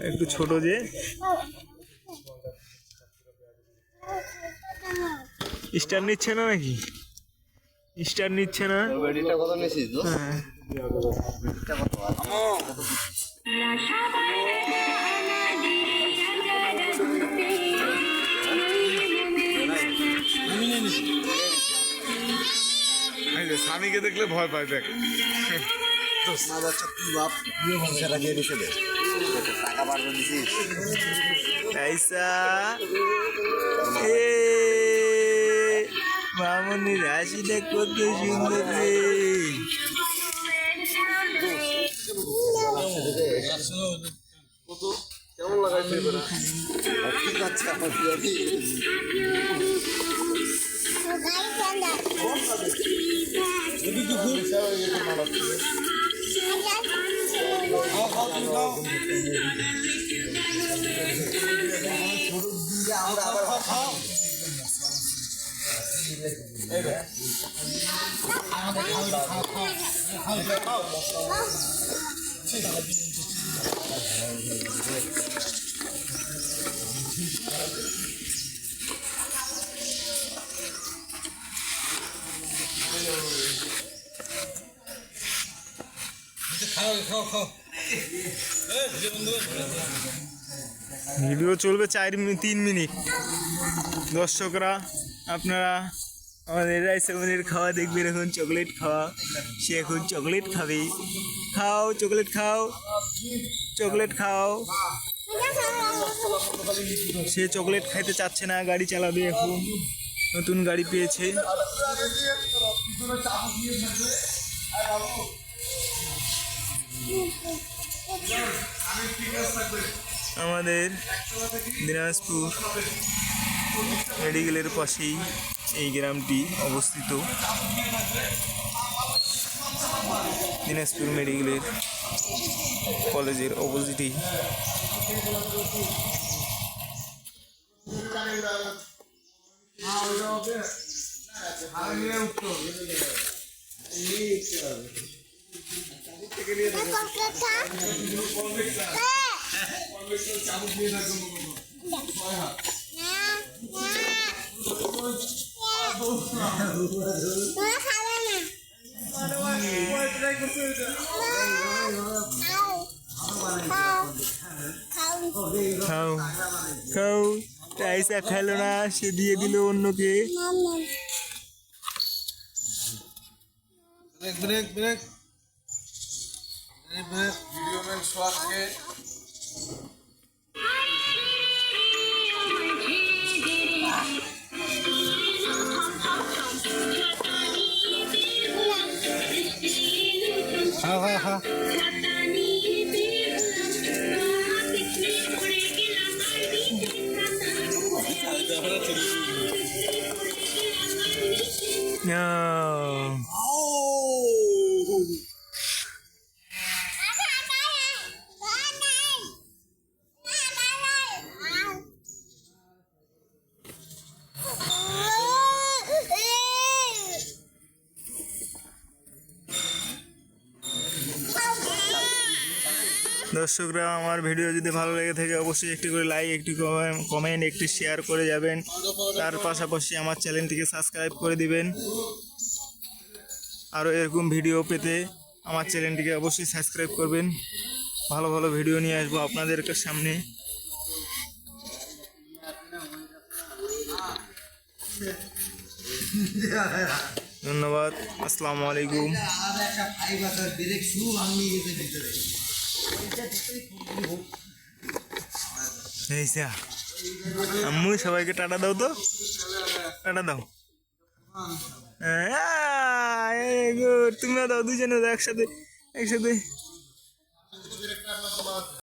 একটু ছোট যে স্টার নিচ্ছে না নাকি? স্টার নিচ্ছে না। হ্যাঁ স্বামীকে দেখলে ভয় পায়। দেখ মামনির হাসিটা কত সুন্দর রে। কেমন লাগাইছে ঠিক আছে আমার ভিডিও চলবে 3 মিনিট। দর্শকরা আপনারা আমাদের রাইসামনির খাওয়া দেখবেন। এখন চকলেট খাওয়া, সে এখন চকলেট খাবে। খাও চকলেট খাও, চকলেট খাও। সে চকলেট খাইতে চাচ্ছে না, গাড়ি চালাবে এখন। নতুন গাড়ি পেয়েছে। আমাদের দিনাজপুর মেডিকেলের পাশেই এই গ্রামটি অবস্থিত। দিনাজপুর মেডিকেলের কলেজের অপোজিটেই। খাও খাও। টাইসা খেলো না, সে দিয়ে দিল অন্যকে। ব্রেক ব্রেক ভিডিও ম্যান সোয়াকে হ্যাঁ হ্যাঁ হ্যাঁ দর্শকরা আমার ভিডিও যদি ভালো লেগে থাকে অবশ্যই একটি করে লাইক, একটি কমেন্ট, একটি শেয়ার করে যাবেন। তার পাশাপাশি আমার চ্যানেলটিকে সাবস্ক্রাইব করে দিবেন। আরও এরকম ভিডিও পেতে আমার চ্যানেলটিকে অবশ্যই সাবস্ক্রাইব করবেন। ভালো ভালো ভিডিও নিয়ে আসবো আপনাদের সামনে। ধন্যবাদ। আসসালামু আলাইকুম। আম্মু সবাইকে টাটা দাও তো, টাটা দাও। তুমিও দাও, দুজনে দাও একসাথে একসাথে।